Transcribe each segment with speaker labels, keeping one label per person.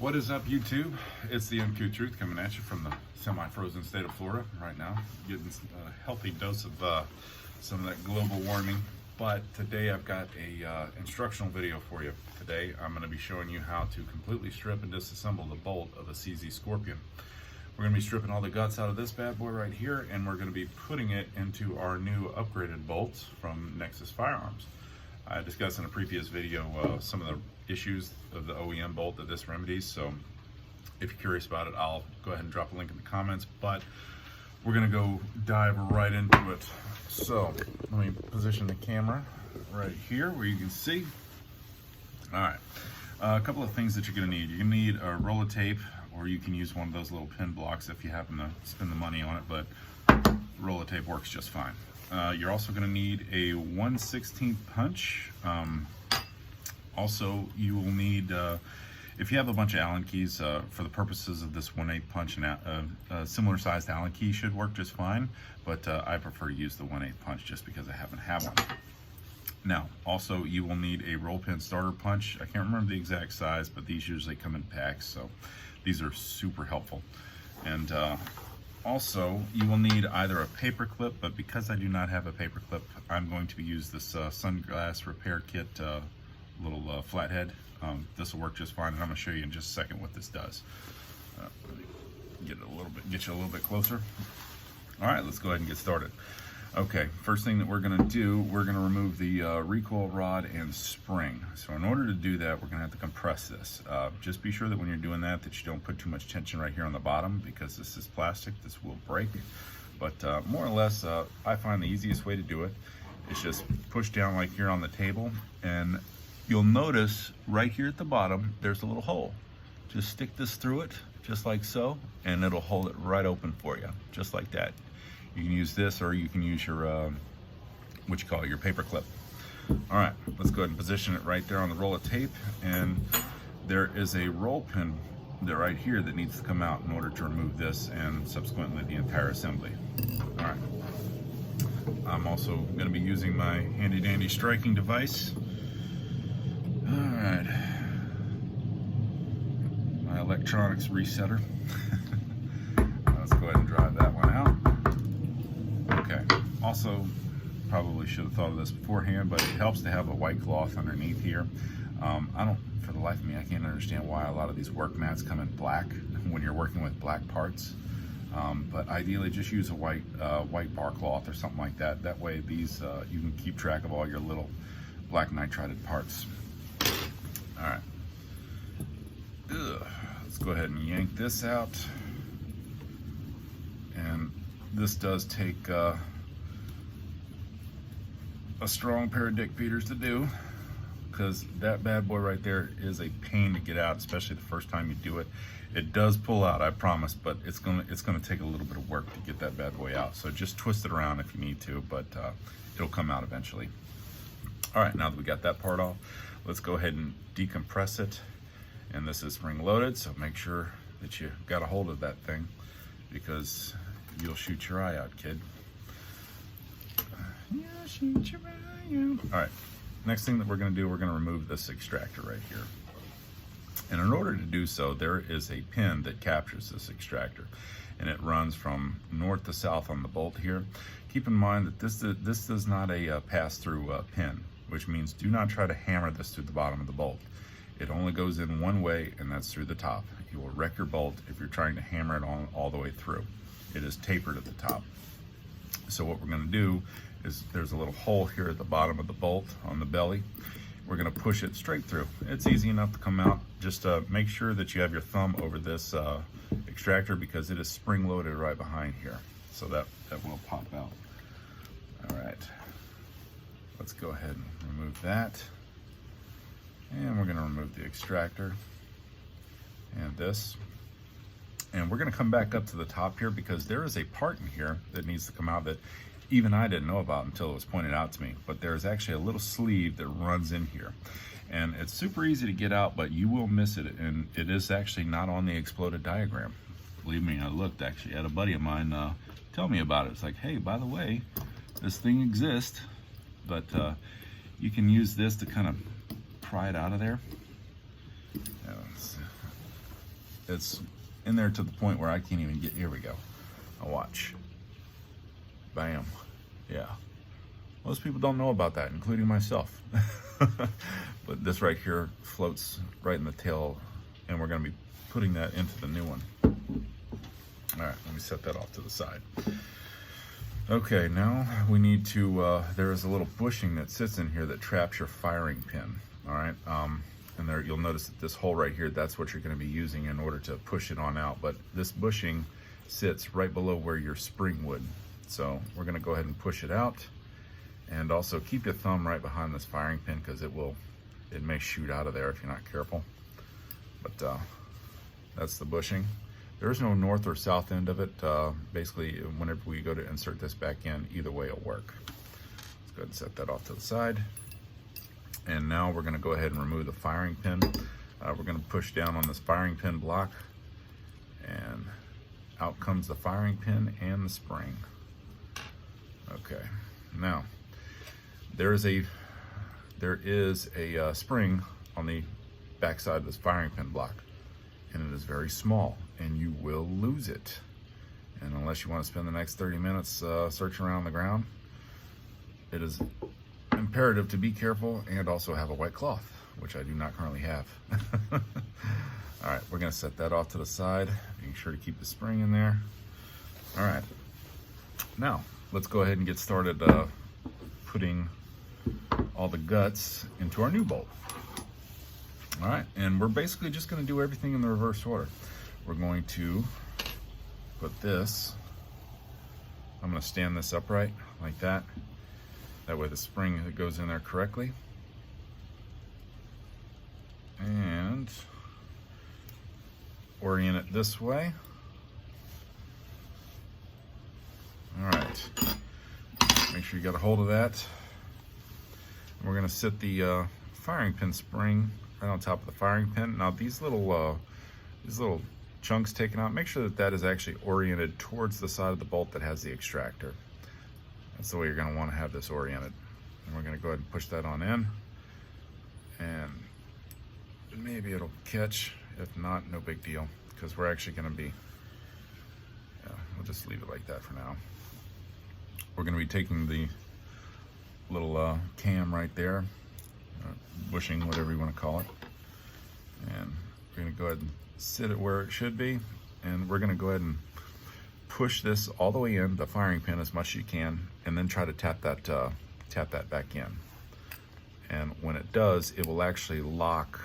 Speaker 1: What is up, YouTube? It's the Uncouth Truth coming at you from the semi-frozen state of Florida right now, getting a healthy dose of some of that global warming. But today I've got a instructional video for you. Today I'm going to be showing you how to completely strip and disassemble the bolt of a CZ Scorpion. We're going to be stripping all the guts out of this bad boy right here, and we're going to be putting it into our new upgraded bolts from Nexus Firearms. I discussed in a previous video some of the issues of the OEM bolt that this remedies, so if you're curious about it, I'll go ahead and drop a link in the comments, but we're gonna go dive right into it. So let me position the camera right here where you can see. All right, a couple of things that you're gonna need. You're gonna need a roll of tape, or you can use one of those little pin blocks if you happen to spend the money on it, but roll of tape works just fine. You're also going to need a 1/16 punch. Also, you will need, if you have a bunch of Allen keys, for the purposes of this 1/8 punch, a similar sized Allen key should work just fine, but I prefer to use the 1/8 punch just because I happen to have one. Now, also, you will need a roll pin starter punch. I can't remember the exact size, but these usually come in packs, so these are super helpful. And also, you will need either a paper clip, but because I do not have a paper clip, I'm going to use this sunglass repair kit little flathead. This will work just fine, and I'm going to show you in just a second what this does. Let me get you a little bit closer. All right, let's go ahead and get started. Okay, first thing that we're going to do, we're going to remove the recoil rod and spring. So in order to do that, we're going to have to compress this. Just be sure that when you're doing that you don't put too much tension right here on the bottom, because this is plastic, this will break. But more or less, I find the easiest way to do it is just push down like here on the table, and you'll notice right here at the bottom, there's a little hole. Just stick this through it, just like so, and it'll hold it right open for you, just like that. You can use this, or you can use your, your paper clip. All right, let's go ahead and position it right there on the roll of tape. And there is a roll pin there right here that needs to come out in order to remove this and subsequently the entire assembly. All right. I'm also gonna be using my handy dandy striking device. All right. My electronics resetter. Let's go ahead and drive that one out. Okay, also probably should have thought of this beforehand, but it helps to have a white cloth underneath here. For the life of me, I can't understand why a lot of these work mats come in black when you're working with black parts. But ideally just use a white bar cloth or something like that. That way these you can keep track of all your little black nitrided parts. All right, let's go ahead and yank this out. And this does take a strong pair of dick beaters to do, because that bad boy right there is a pain to get out, especially the first time you do it. It does pull out, I promise, but it's gonna take a little bit of work to get that bad boy out. So just twist it around if you need to, but it'll come out eventually. All right, now that we got that part off, let's go ahead and decompress it. And this is spring loaded, so make sure that you got a hold of that thing, because you'll shoot your eye out, kid. Yeah, shoot your eye out. All right, next thing that we're gonna do, we're gonna remove this extractor right here. And in order to do so, there is a pin that captures this extractor, and it runs from north to south on the bolt here. Keep in mind that this is not a pass-through pin, which means do not try to hammer this through the bottom of the bolt. It only goes in one way, and that's through the top. You will wreck your bolt if you're trying to hammer it on all the way through. It is tapered at the top. So what we're going to do is, there's a little hole here at the bottom of the bolt on the belly. We're going to push it straight through. It's easy enough to come out. Just make sure that you have your thumb over this extractor, because it is spring loaded right behind here. So that will pop out. All right. Let's go ahead and remove that. And we're going to remove the extractor and this. And we're going to come back up to the top here, because there is a part in here that needs to come out that even I didn't know about until it was pointed out to me. But there's actually a little sleeve that runs in here. And it's super easy to get out, but you will miss it. And it is actually not on the exploded diagram. Believe me, I looked actually at a buddy of mine tell me about it. It's like, hey, by the way, this thing exists, but you can use this to kind of pry it out of there. it's in there to the point where I can't even get, here we go. Now watch. Bam. Yeah. Most people don't know about that, including myself. But this right here floats right in the tail, and we're going to be putting that into the new one. All right, let me set that off to the side. Okay, now we need to, there is a little bushing that sits in here that traps your firing pin. All right, and there you'll notice that this hole right here, that's what you're going to be using in order to push it on out. But this bushing sits right below where your spring would. So we're going to go ahead and push it out. And also keep your thumb right behind this firing pin, because it may shoot out of there if you're not careful. But that's the bushing. There is no north or south end of it. Basically, whenever we go to insert this back in, either way it'll work. Let's go ahead and set that off to the side. And now we're going to go ahead and remove the firing pin. We're going to push down on this firing pin block, and out comes the firing pin and the spring. Okay, now there is a spring on the back side of this firing pin block, and it is very small, and you will lose it. And unless you want to spend the next 30 minutes searching around the ground, it is imperative to be careful and also have a wet cloth, which I do not currently have. All right, we're going to set that off to the side, making sure to keep the spring in there. All right, now let's go ahead and get started putting all the guts into our new bolt. All right, and we're basically just going to do everything in the reverse order. We're going to put this, I'm going to stand this upright like that. That way the spring goes in there correctly. And orient it this way. All right, make sure you got a hold of that. And we're going to sit the firing pin spring right on top of the firing pin. Now these little chunks taken out, make sure that that is actually oriented towards the side of the bolt that has the extractor. That's the way you're going to want to have this oriented. And we're going to go ahead and push that on in. And maybe it'll catch. If not, no big deal, because we're actually going to be, yeah, we'll just leave it like that for now. We're going to be taking the little cam right there, bushing, whatever you want to call it, and we're going to go ahead and sit it where it should be, and we're going to go ahead and push this all the way in the firing pin as much as you can, and then try to tap that back in. And when it does, it will actually lock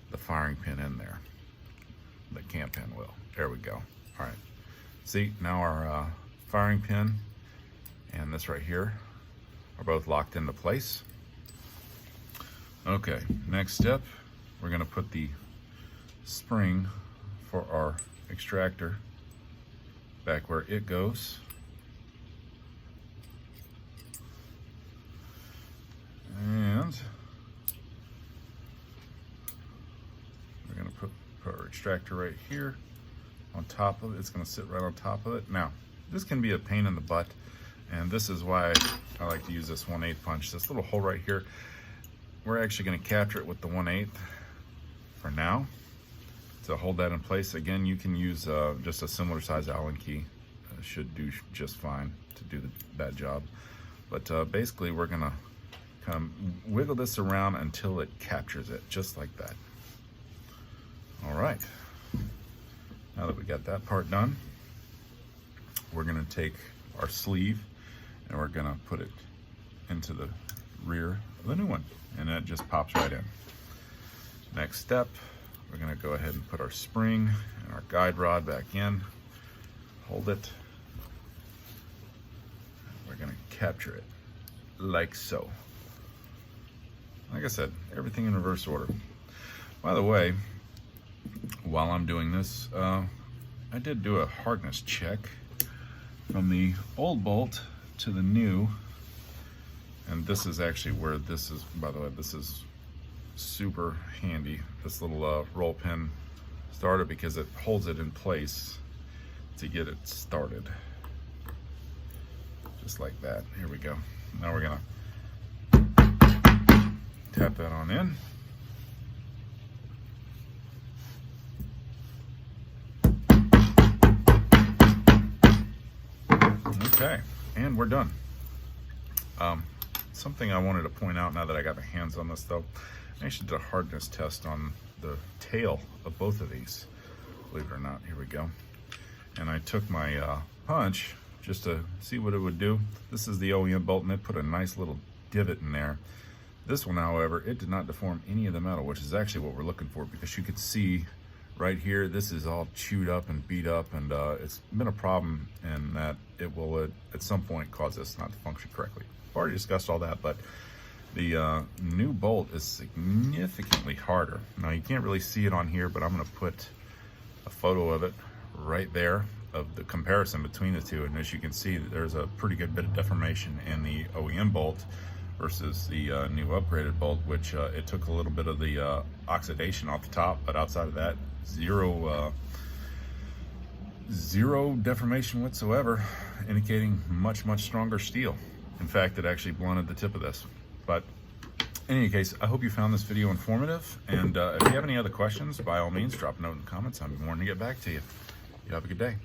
Speaker 1: the firing pin in there. The cam pin will. There we go. All right. See, now our firing pin and this right here are both locked into place. Okay, next step, we're going to put the spring for our extractor back where it goes. And we're going to put our extractor right here on top of it. It's going to sit right on top of it. Now, this can be a pain in the butt, and this is why I like to use this 1/8 punch. This little hole right here, we're actually going to capture it with the 1/8 for now to hold that in place. Again, you can use just a similar size Allen key. Should do just fine to do that job. But basically, we're going to kind of wiggle this around until it captures it, just like that. All right. Now that we got that part done, we're going to take our sleeve and we're going to put it into the rear of the new one, and that just pops right in. Next step, we're going to go ahead and put our spring and our guide rod back in, hold it. We're going to capture it like so. Like I said, everything in reverse order. By the way, while I'm doing this, I did do a hardness check from the old bolt to the new, and this is actually where this is, by the way, this is super handy, this little roll pin starter, because it holds it in place to get it started. Just like that. Here we go. Now we're gonna tap that on in. Okay, and we're done. Something I wanted to point out now that I got my hands on this though, I actually did a hardness test on the tail of both of these, believe it or not. Here we go. And I took my punch just to see what it would do. This is the OEM bolt, and it put a nice little divot in there. This one, however, it did not deform any of the metal, which is actually what we're looking for, because you can see right here, this is all chewed up and beat up, and it's been a problem in that it will at some point cause this not to function correctly. I've already discussed all that, but the new bolt is significantly harder. Now you can't really see it on here, but I'm going to put a photo of it right there of the comparison between the two, and as you can see, there's a pretty good bit of deformation in the OEM bolt versus the new upgraded bolt, which it took a little bit of the oxidation off the top, but outside of that, zero deformation whatsoever, indicating much stronger steel. In fact, it actually blunted the tip of this. But in any case, I hope you found this video informative, and if you have any other questions, by all means, drop a note in the comments. I'm more than to get back to you. You have a good day.